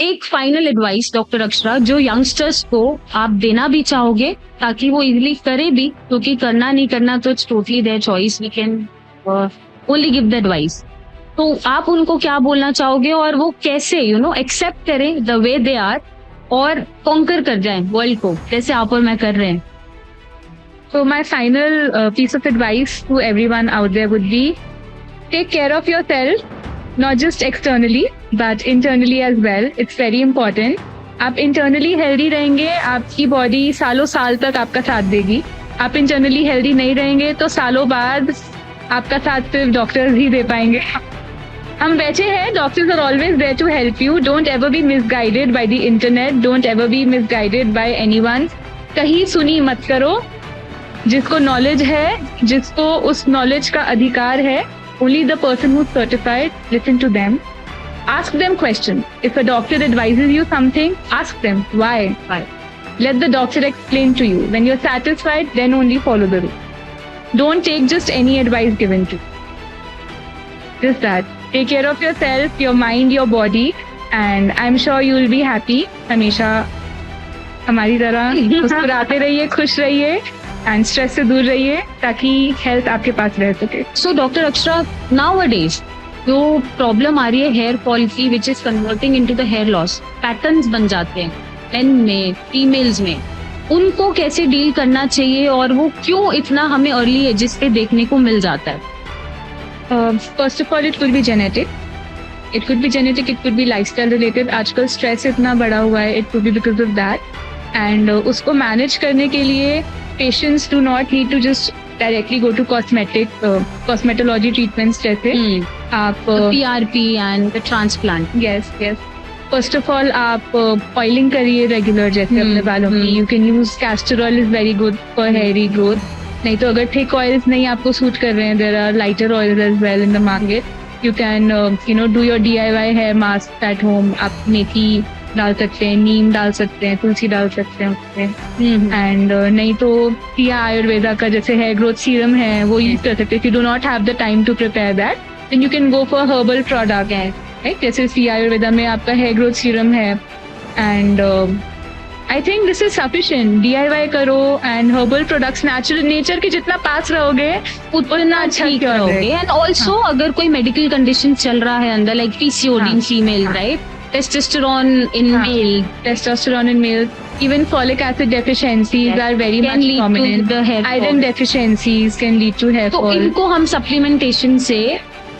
एक final advice doctor Akshara जो youngsters को आप देना भी चाहोगे ताकि वो इजिली करे भी, क्योंकि करना नहीं करना तो it's totally their choice, we can only give the advice. तो आप उनको क्या बोलना चाहोगे और वो कैसे एक्सेप्ट करें द वे दे आर और कॉन्कर कर जाएं वर्ल्ड को, जैसे आप और मैं कर रहे हैं। So my final piece of advice to everyone out there would be take care of yourself, not just externally but internally as well. It's very important. आप internally healthy रहेंगे, आपकी body सालों साल तक आपका साथ देगी। आप internally healthy नहीं रहेंगे तो सालों बाद आपका साथ सिर्फ डॉक्टर्स ही दे पाएंगे। हम बैठे हैं, doctors are always there to help you. Don't ever be misguided by the internet, don't ever be misguided by anyone. कहीं सुनी मत करो। जिसको नॉलेज है, जिसको उस नॉलेज का अधिकार है, only the person who's certified, listen to them. Ask them questions. If a doctor advises you something, ask them why. Let the doctor explain to you. When you're satisfied, then only follow the rule. Don't take just any advice given to you. Just that. Take care of yourself, your mind, your body, and I'm sure you will be happy. हमेशा हमारी तरह मुस्कुराते रहिए, खुश रहिए and stress से दूर रहिए ताकि हेल्थ आपके पास रह सके। सो डॉक्टर अक्षरा, नाउअडेज जो प्रॉब्लम आ रही है हेयर फॉल की, which is converting into the hair loss, patterns बन जाते हैं मेन में, फीमेल्स में, उनको कैसे डील करना चाहिए और वो क्यों इतना हमें अर्ली एजेस पे देखने को मिल जाता है? First of all it could be genetic, it could be lifestyle related. आजकल स्ट्रेस इतना बढ़ा हुआ है, it could be because of that. And उसको मैनेज करने के लिए patients do not need to just directly go to cosmetology treatments जैसे आप PRP and the transplant. Yes. First of all आप oiling करिए रेगुलर जैसे अपने बालों की। You can use castor oil is very good for hairy growth. नहीं तो अगर thick oils नहीं आपको सूट कर रहे हैं, there are lighter oils as well in the market. You can do your DIY hair mask at home. आप मेथी डाल सकते हैं, नीम डाल सकते हैं, तुलसी डाल सकते हैं उसमें। एंड नहीं तो या आयुर्वेदा का जैसे हेयर ग्रोथ सीरम है वो यूज कर सकते हैं। If you do not have the time to prepare that, then you can go for herbal product, right? जैसे सी आयुर्वेदा में आपका हेयर ग्रोथ सीरम है and I think this is sufficient. DIY करो एंड हर्बल प्रोडक्ट्स, नेचर के जितना पास रहोगे उतना अच्छा रहोगे। एंड ऑल्सो अगर कोई मेडिकल कंडीशन चल रहा है अंदर, like PCOD in female, right, testosterone in male, even folic acid deficiencies are very much prominent. The hair iron deficiencies can lead to hair fall. तो इनको हम सप्लीमेंटेशन से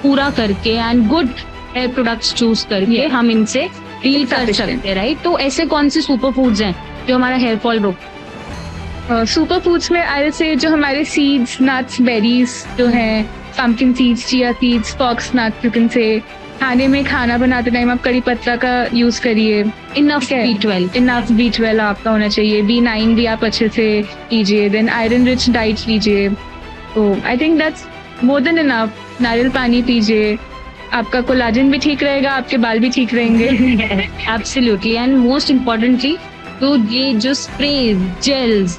पूरा करके and good hair products choose करके हम इनसे deal कर सकते हैं, राइट? तो ऐसे कौन से सुपर फूड्स हैं जो हमारा हेयर फॉल रोक? सुपर फूड्स में आई विल से जो हमारे सीड्स, नट्स, बेरीज जो हैं, pumpkin seeds, chia seeds, fox nuts, you can say. खाने में खाना बनाते टाइम आप करी पत्ता का यूज करिए। इनफ B12 आपका होना चाहिए। B9 भी आप अच्छे से लीजिए। देन आयरन रिच डाइट लीजिए। तो I think that's more than enough. नारियल पानी पीजिए, आपका कोलाजन भी ठीक रहेगा, आपके बाल भी ठीक रहेंगे। एब्सोल्युटली। एंड मोस्ट इम्पोर्टेंटली तो ये जो स्प्रेज, जेल्स,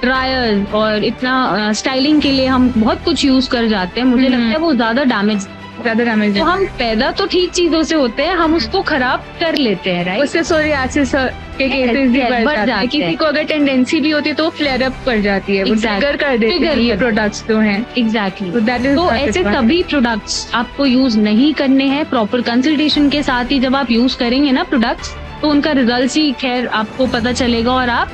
ड्रायर और इतना स्टाइलिंग के लिए हम बहुत कुछ यूज कर जाते हैं, मुझे लगता है वो ज्यादा डैमेज। तो हम पैदा तो ठीक चीजों से होते हैं, हम उसको खराब कर लेते हैं, राइट? उससे सोरियासिस के केसेस भी बढ़ जाते हैं। किसी को अगर टेंडेंसी भी होती है तो फ्लेयर अप कर जाती है, वो ट्रिगर कर देते हैं ये प्रोडक्ट्स जो हैं। एग्जैक्टली। तो ऐसे सभी प्रोडक्ट्स आपको यूज नहीं करने हैं। प्रॉपर कंसल्टेशन के साथ ही जब आप यूज करेंगे ना प्रोडक्ट्स, तो उनका रिजल्ट ही खैर आपको पता चलेगा और आप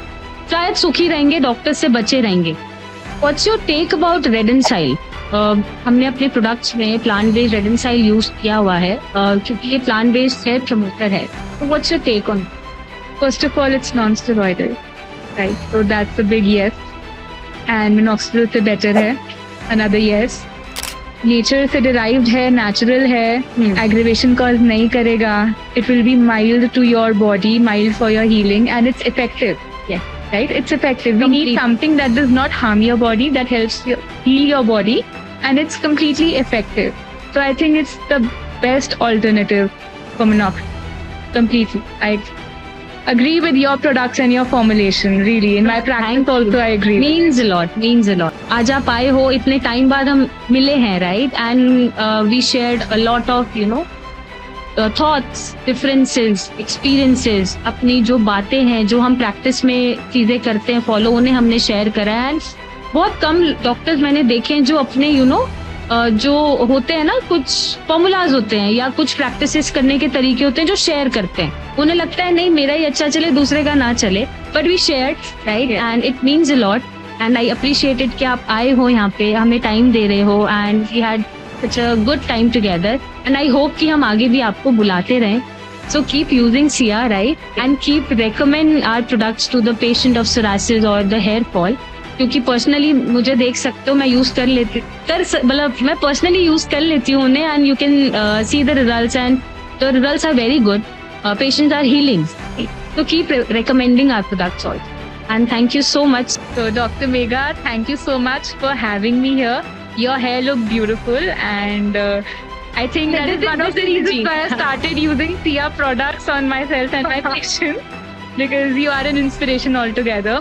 शायद सुखी रहेंगे, डॉक्टर से बचे रहेंगे। What's your take about red and soil? हमने अपने प्रोडक्ट्स में plant based red and soil use किया हुआ है क्योंकि ये प्लांट बेस्ड हेयर प्रमोटर है। तो what's your take on? First of all it's non steroidal, right? So that's a big yes. And minoxidil से बेटर है, अनदर येस। नेचर से डिराइव्ड है, नेचुरल है, एग्रीवेशन कॉज नहीं करेगा। It will be mild to your body, mild for your healing and it's effective, right? It's effective. We need something that does not harm your body, that helps you heal your body, and it's completely effective. So I think it's the best alternative for minoxidil. Completely. I agree with your products and your formulation, really. In my practice also I agree. Means a lot. आज आप आए हो, इतने time बाद हम मिले हैं, right? And we shared a lot of, thoughts, differences, experiences, अपनी जो बातें हैं, जो हम प्रैक्टिस में चीजें करते हैं फॉलो, उन्हें हमने शेयर करा है। एंड बहुत कम डॉक्टर्स मैंने देखे हैं जो अपने जो होते हैं ना, कुछ फॉर्मूलाज होते हैं या कुछ प्रैक्टिसेस करने के तरीके होते हैं जो शेयर करते हैं। उन्हें लगता है नहीं मेरा ही अच्छा चले, दूसरे का ना चले, but we share, right, and it means a lot. And I appreciate it कि आप आए हो यहाँ पे, हमें टाइम दे रहे हो, and we had such a good time together. And I hope कि हम आगे भी आपको बुलाते रहें। So keep using Sia, right? And keep recommend our products to the patient of psoriasis or the hair fall. क्योंकि पर्सनली मुझे देख सकते हो, मैं यूज कर लेती मतलब मैं पर्सनली यूज कर लेती हूँ उन्हें, and you can see the results, and the results are very good. Patients are healing. So keep recommending our products also. And thank you so much. So Dr. Megha, thank you so much for having me here. Your hair looked beautiful, and I think that is one of the reasons why I started using Sia products on myself and my patients, because you are an inspiration altogether.